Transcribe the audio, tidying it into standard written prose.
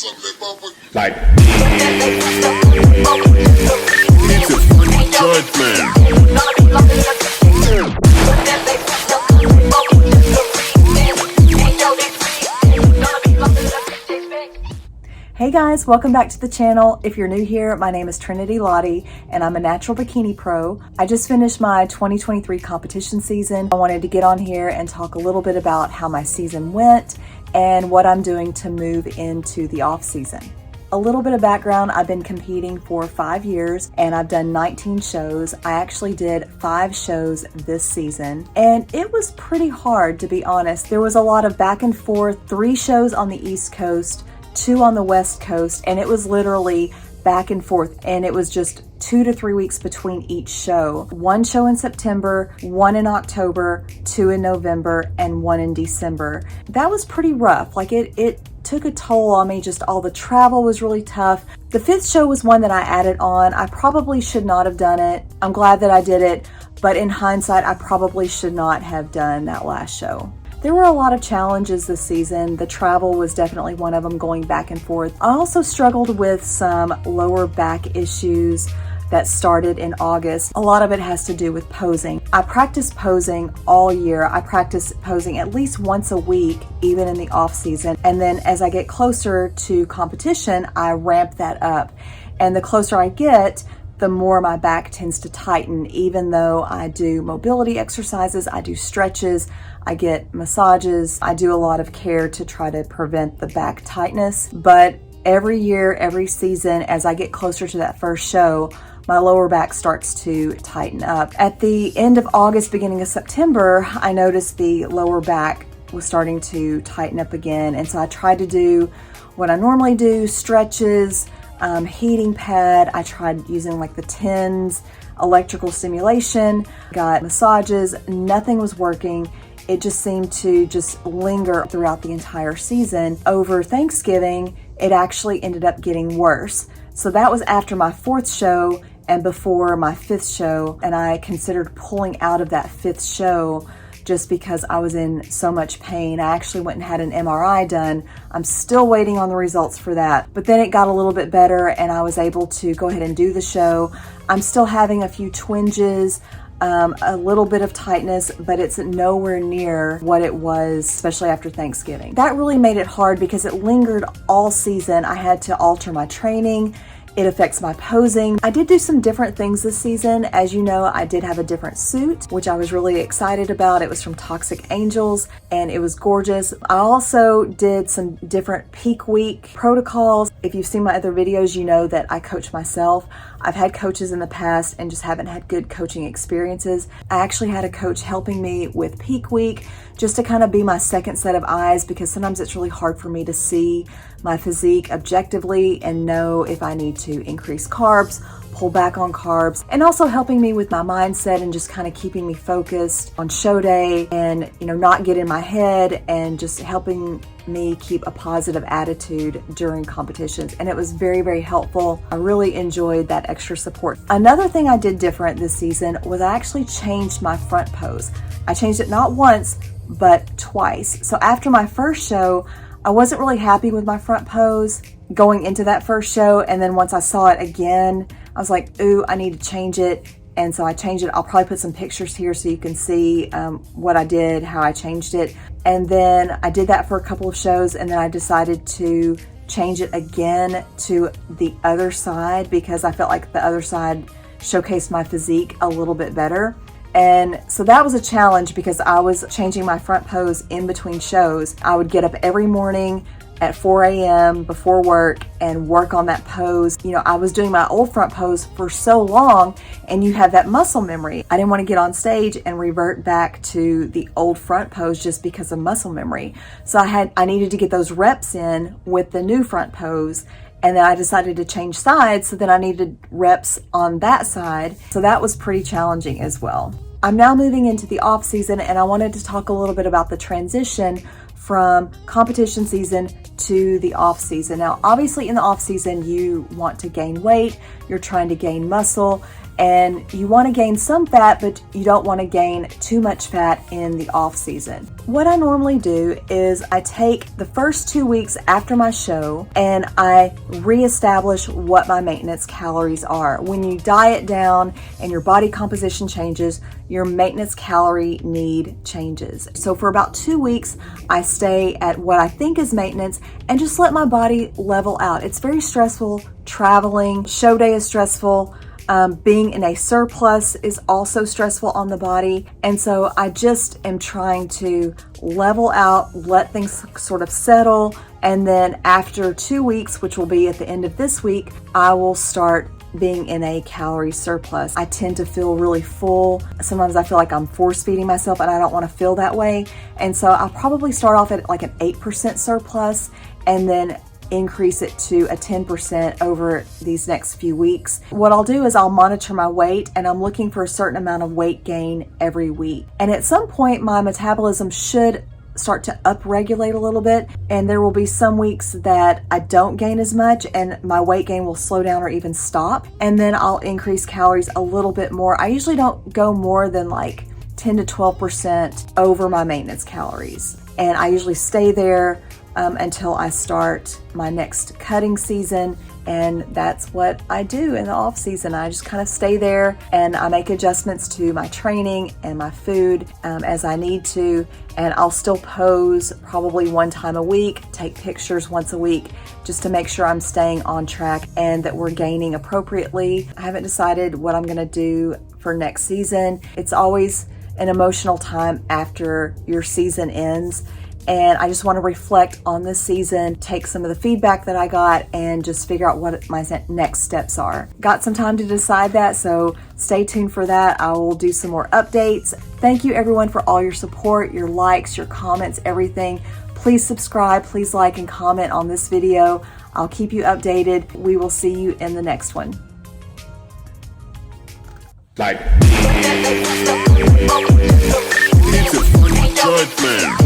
Like, it's a funny judgment. Hey guys, welcome back to the channel. If you're new here, my name is Trinity Lahti and I'm a natural bikini pro. I just finished my 2023 competition season. I wanted to get on here and talk a little bit about how my season went and what I'm doing to move into the off season. A little bit of background, I've been competing for 5 years and I've done 19 shows. I actually did 5 shows this season and it was pretty hard, to be honest. There was a lot of back and forth, 3 shows on the East Coast, 2 on the West Coast, and it was literally back and forth, and it was just 2 to 3 weeks between each show. 1 show in September, 1 in October, 2 in November, and 1 in December. That was pretty rough. Like it took a toll on me. Just all the travel was really tough. The 5th show was one that I added on. I probably should not have done it. I'm glad that I did it, but in hindsight, I probably should not have done that last show. There were a lot of challenges this season. The travel was definitely one of them, going back and forth. I also struggled with some lower back issues that started in August. A lot of it has to do with posing. I practice posing all year. I practice posing at least once a week, even in the off season. And then as I get closer to competition, I ramp that up. And the closer I get, the more my back tends to tighten. Even though I do mobility exercises, I do stretches, I get massages, I do a lot of care to try to prevent the back tightness. But every year, every season, as I get closer to that first show, my lower back starts to tighten up. At the end of August, beginning of September, I noticed the lower back was starting to tighten up again. And so I tried to do what I normally do, stretches, heating pad. I tried using like the TENS, electrical stimulation, got massages, nothing was working. It just seemed to just linger throughout the entire season. Over Thanksgiving, it actually ended up getting worse. So that was after my 4th show and before my 5th show. And I considered pulling out of that 5th show just because I was in so much pain. I actually went and had an MRI done. I'm still waiting on the results for that. But then it got a little bit better and I was able to go ahead and do the show. I'm still having a few twinges, a little bit of tightness, but it's nowhere near what it was, especially after Thanksgiving. That really made it hard because it lingered all season. I had to alter my training. It affects my posing. I did do some different things this season. As you know, I did have a different suit, which I was really excited about. It was from Toxic Angels and it was gorgeous. I also did some different peak week protocols. If you've seen my other videos, you know that I coach myself. I've had coaches in the past and just haven't had good coaching experiences. I actually had a coach helping me with peak week just to kind of be my second set of eyes, because sometimes it's really hard for me to see my physique objectively and know if I need to increase carbs, pull back on carbs, and also helping me with my mindset and just kind of keeping me focused on show day and, not get in my head, and just helping me keep a positive attitude during competitions. And it was very, very helpful. I really enjoyed that extra support. Another thing I did different this season was I actually changed my front pose. I changed it not once, but twice. So after my first show, I wasn't really happy with my front pose going into that first show. And then once I saw it again, I was like, ooh, I need to change it. And so I changed it. I'll probably put some pictures here so you can see what I did, how I changed it. And then I did that for a couple of shows, and then I decided to change it again to the other side because I felt like the other side showcased my physique a little bit better. And so that was a challenge because I was changing my front pose in between shows. I would get up every morning at 4 a.m. before work and work on that pose. I was doing my old front pose for so long, and you have that muscle memory. I didn't want to get on stage and revert back to the old front pose just because of muscle memory. So I needed to get those reps in with the new front pose. And then I decided to change sides, so then I needed reps on that side. So that was pretty challenging as well. I'm now moving into the off season, and I wanted to talk a little bit about the transition from competition season to the off season. Now, obviously in the off season, you want to gain weight, you're trying to gain muscle, and you want to gain some fat, but you don't want to gain too much fat in the off season. What I normally do is I take the first 2 weeks after my show and I reestablish what my maintenance calories are. When you diet down and your body composition changes, your maintenance calorie need changes. So for about 2 weeks, I stay at what I think is maintenance and just let my body level out. It's very stressful. Traveling, show day is stressful. Being in a surplus is also stressful on the body. And so I just am trying to level out, let things sort of settle. And then after 2 weeks, which will be at the end of this week, I will start being in a calorie surplus. I tend to feel really full. Sometimes I feel like I'm force feeding myself and I don't want to feel that way. And so I'll probably start off at like an 8% surplus and then increase it to a 10% over these next few weeks. What I'll do is I'll monitor my weight, and I'm looking for a certain amount of weight gain every week. And at some point, my metabolism should start to upregulate a little bit, and there will be some weeks that I don't gain as much and my weight gain will slow down or even stop, and then I'll increase calories a little bit more. I usually don't go more than like 10 to 12% over my maintenance calories, and I usually stay there until I start my next cutting season. And that's what I do in the off season. I just kind of stay there and I make adjustments to my training and my food as I need to. And I'll still pose probably one time a week, take pictures once a week, just to make sure I'm staying on track and that we're gaining appropriately. I haven't decided what I'm gonna do for next season. It's always an emotional time after your season ends. And I just want to reflect on this season, take some of the feedback that I got, and just figure out what my next steps are. Got some time to decide that, so stay tuned for that. I will do some more updates. Thank you everyone for all your support, your likes, your comments, everything. Please subscribe, please like and comment on this video. I'll keep you updated. We will see you in the next one. Like, it's a funny joint, man.